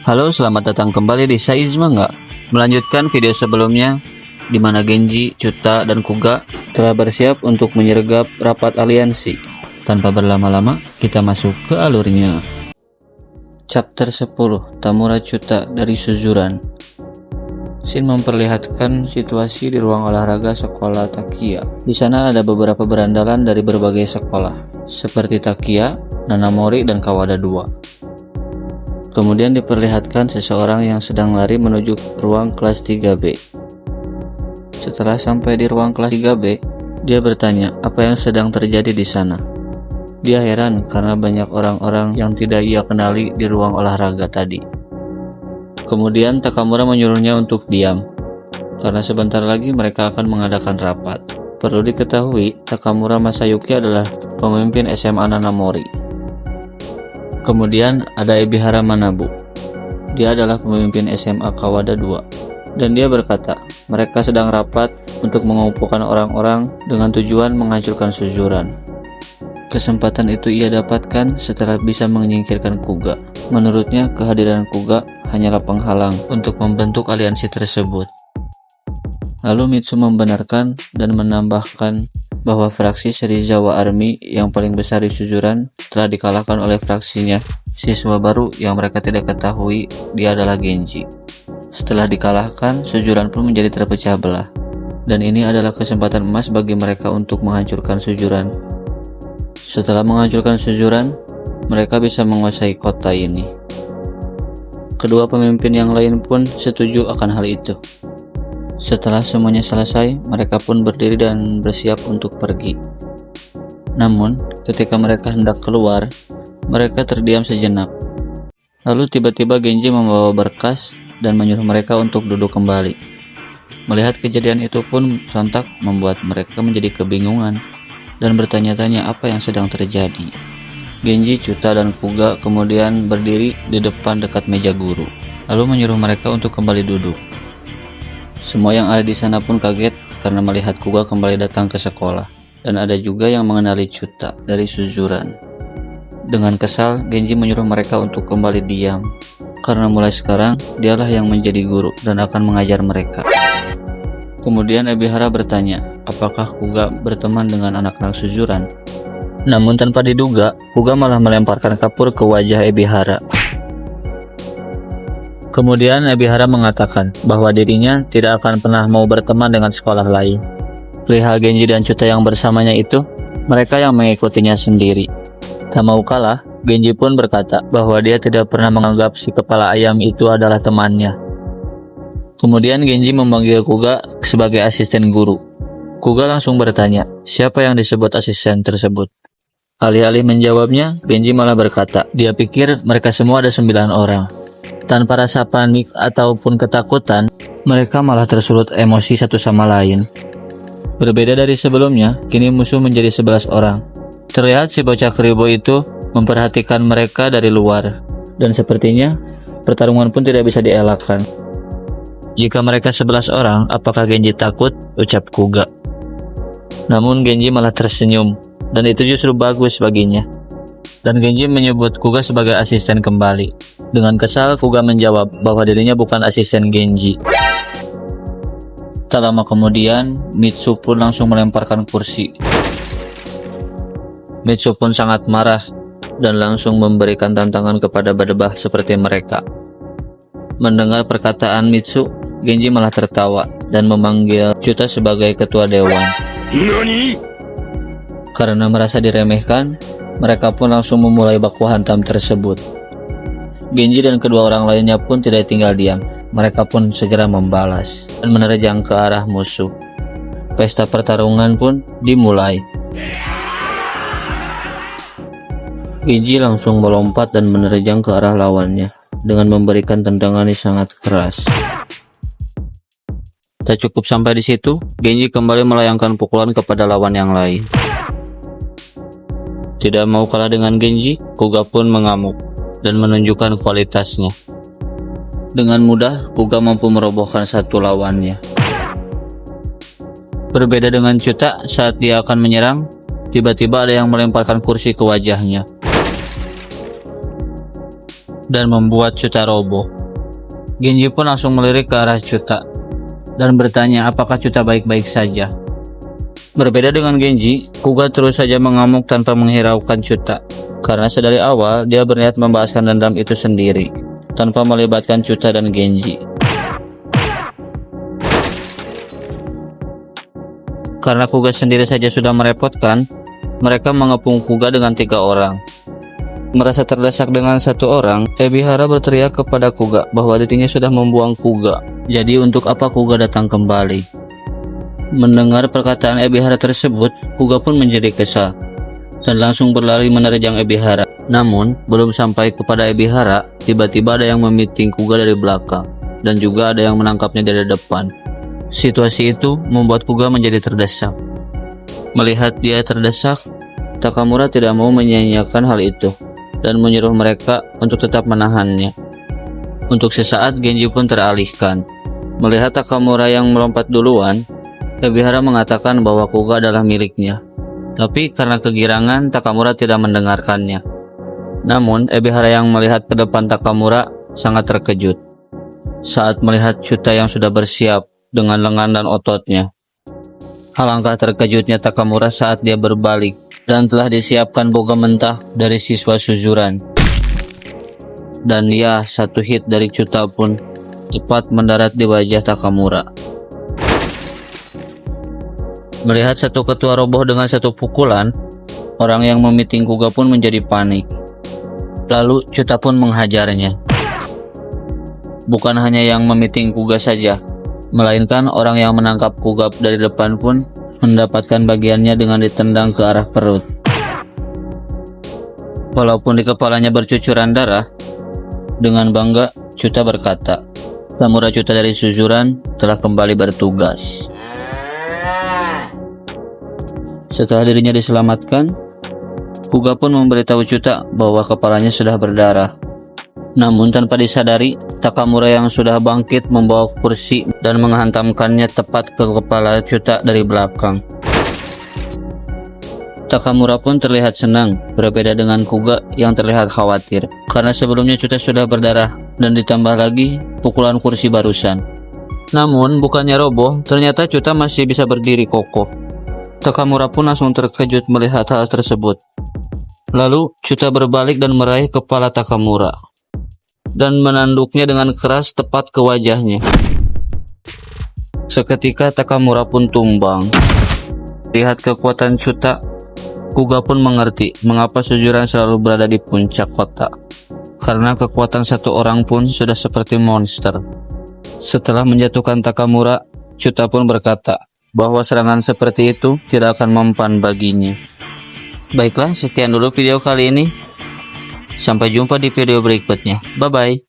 Halo, selamat datang kembali di Saiz Manga. Melanjutkan video sebelumnya, di mana Genji, Chuta, dan Kuga telah bersiap untuk menyergap rapat aliansi. Tanpa berlama-lama, kita masuk ke alurnya. Chapter 10, Tamura Chuta dari Suzuran. Scene memperlihatkan situasi di ruang olahraga sekolah Takia. Di sana ada beberapa berandalan dari berbagai sekolah, seperti Takia, Nanamori, dan Kawada 2. Kemudian diperlihatkan seseorang yang sedang lari menuju ruang kelas 3B. Setelah sampai di ruang kelas 3B, dia bertanya apa yang sedang terjadi di sana. Dia heran karena banyak orang-orang yang tidak ia kenali di ruang olahraga tadi. Kemudian Takamura menyuruhnya untuk diam, karena sebentar lagi mereka akan mengadakan rapat. Perlu diketahui, Takamura Masayuki adalah pemimpin SMA Nanamori. Kemudian ada Ebihara Manabu. Dia adalah pemimpin SMA Kawada 2. Dan dia berkata, mereka sedang rapat untuk mengumpulkan orang-orang dengan tujuan menghancurkan Suzuran. Kesempatan itu ia dapatkan setelah bisa menyingkirkan Kuga. Menurutnya, kehadiran Kuga hanyalah penghalang untuk membentuk aliansi tersebut. Lalu Mitsu membenarkan dan menambahkan bahwa fraksi Serizawa Army yang paling besar di Suzuran telah dikalahkan oleh fraksinya siswa baru yang mereka tidak ketahui dia adalah Genji. Setelah dikalahkan, Suzuran pun menjadi terpecah belah. Dan ini adalah kesempatan emas bagi mereka untuk menghancurkan Suzuran. Setelah menghancurkan Suzuran, mereka bisa menguasai kota ini. Kedua pemimpin yang lain pun setuju akan hal itu. Setelah semuanya selesai, mereka pun berdiri dan bersiap untuk pergi. Namun, ketika mereka hendak keluar, mereka terdiam sejenak. Lalu tiba-tiba Genji membawa berkas dan menyuruh mereka untuk duduk kembali. Melihat kejadian itu pun sontak membuat mereka menjadi kebingungan dan bertanya-tanya apa yang sedang terjadi. Genji, Chuta, dan Kuga kemudian berdiri di depan dekat meja guru, lalu menyuruh mereka untuk kembali duduk. Semua yang ada di sana pun kaget karena melihat Kuga kembali datang ke sekolah, dan ada juga yang mengenali Chuta dari Suzuran. Dengan kesal, Genji menyuruh mereka untuk kembali diam, karena mulai sekarang dialah yang menjadi guru dan akan mengajar mereka. Kemudian Ebihara bertanya, apakah Kuga berteman dengan anak-anak Suzuran? Namun tanpa diduga, Kuga malah melemparkan kapur ke wajah Ebihara. Kemudian Ebihara mengatakan bahwa dirinya tidak akan pernah mau berteman dengan sekolah lain. Perihal Genji dan Chuta yang bersamanya itu, mereka yang mengikutinya sendiri. Tak mau kalah, Genji pun berkata bahwa dia tidak pernah menganggap si kepala ayam itu adalah temannya. Kemudian Genji memanggil Kuga sebagai asisten guru. Kuga langsung bertanya, siapa yang disebut asisten tersebut? Alih-alih menjawabnya, Genji malah berkata, dia pikir mereka semua ada 9 orang. Tanpa rasa panik ataupun ketakutan, mereka malah tersulut emosi satu sama lain. Berbeda dari sebelumnya, kini musuh menjadi 11 orang. Terlihat si bocah keribo itu memperhatikan mereka dari luar, dan sepertinya pertarungan pun tidak bisa dielakkan. Jika mereka 11 orang, apakah Genji takut? Ucap Kuga. Namun Genji malah tersenyum, dan itu justru bagus baginya. Dan Genji menyebut Kuga sebagai asisten kembali. Dengan kesal, Kuga menjawab bahwa dirinya bukan asisten Genji. Tak lama kemudian, Mitsu pun langsung melemparkan kursi. Mitsu pun sangat marah dan langsung memberikan tantangan kepada Badebah seperti mereka. Mendengar perkataan Mitsu, Genji malah tertawa dan memanggil Chuta sebagai ketua dewan. Nani? Karena merasa diremehkan, mereka pun langsung memulai baku hantam tersebut. Genji dan kedua orang lainnya pun tidak tinggal diam. Mereka pun segera membalas dan menerjang ke arah musuh. Pesta pertarungan pun dimulai. Genji langsung melompat dan menerjang ke arah lawannya dengan memberikan tendangan yang sangat keras. Tak cukup sampai di situ, Genji kembali melayangkan pukulan kepada lawan yang lain. Tidak mau kalah dengan Genji, Kuga pun mengamuk dan menunjukkan kualitasnya. Dengan mudah, Kuga mampu merobohkan satu lawannya. Berbeda dengan Chuta, saat dia akan menyerang, tiba-tiba ada yang melemparkan kursi ke wajahnya dan membuat Chuta roboh. Genji pun langsung melirik ke arah Chuta dan bertanya apakah Chuta baik-baik saja. Berbeda dengan Genji, Kuga terus saja mengamuk tanpa menghiraukan Chuta, karena sedari awal dia berniat membahaskan dendam itu sendiri, tanpa melibatkan Chuta dan Genji. Karena Kuga sendiri saja sudah merepotkan, mereka mengepung Kuga dengan 3 orang. Merasa terdesak dengan 1 orang, Ebihara berteriak kepada Kuga bahwa dirinya sudah membuang Kuga. Jadi untuk apa Kuga datang kembali? Mendengar perkataan Ebihara tersebut, Kuga pun menjadi kesal dan langsung berlari menerjang Ebihara. Namun, belum sampai kepada Ebihara, tiba-tiba ada yang memiting Kuga dari belakang dan juga ada yang menangkapnya dari depan. Situasi itu membuat Kuga menjadi terdesak. Melihat dia terdesak, Takamura tidak mau menyia-nyiakan hal itu dan menyuruh mereka untuk tetap menahannya. Untuk sesaat Genji pun teralihkan. Melihat Takamura yang melompat duluan, Ebihara mengatakan bahwa Kuga adalah miliknya. Tapi karena kegirangan, Takamura tidak mendengarkannya. Namun Ebihara yang melihat ke depan Takamura sangat terkejut saat melihat Chuta yang sudah bersiap dengan lengan dan ototnya. Alangkah terkejutnya Takamura saat dia berbalik dan telah disiapkan boga mentah dari siswa Suzuran. Dan ya, 1 hit dari Chuta pun tepat mendarat di wajah Takamura. Melihat satu ketua roboh dengan 1 pukulan, orang yang memiting Kuga pun menjadi panik. Lalu Chuta pun menghajarnya. Bukan hanya yang memiting Kuga saja, melainkan orang yang menangkap Kuga dari depan pun mendapatkan bagiannya dengan ditendang ke arah perut. Walaupun di kepalanya bercucuran darah, dengan bangga Chuta berkata, Tamura Chuta dari Suzuran telah kembali bertugas. Setelah dirinya diselamatkan, Kuga pun memberitahu Chuta bahwa kepalanya sudah berdarah. Namun tanpa disadari, Takamura yang sudah bangkit membawa kursi dan menghantamkannya tepat ke kepala Chuta dari belakang. Takamura pun terlihat senang, berbeda dengan Kuga yang terlihat khawatir, karena sebelumnya Chuta sudah berdarah dan ditambah lagi pukulan kursi barusan. Namun bukannya roboh, ternyata Chuta masih bisa berdiri kokoh. Takamura pun langsung terkejut melihat hal tersebut. Lalu Chuta berbalik dan meraih kepala Takamura dan menanduknya dengan keras tepat ke wajahnya. Seketika Takamura pun tumbang. Lihat kekuatan Chuta, Kuga pun mengerti mengapa Suzuran selalu berada di puncak kota. Karena kekuatan 1 orang pun sudah seperti monster. Setelah menjatuhkan Takamura, Chuta pun berkata bahwa serangan seperti itu tidak akan mempan baginya. Baiklah, sekian dulu video kali ini. Sampai jumpa di video berikutnya. Bye-bye.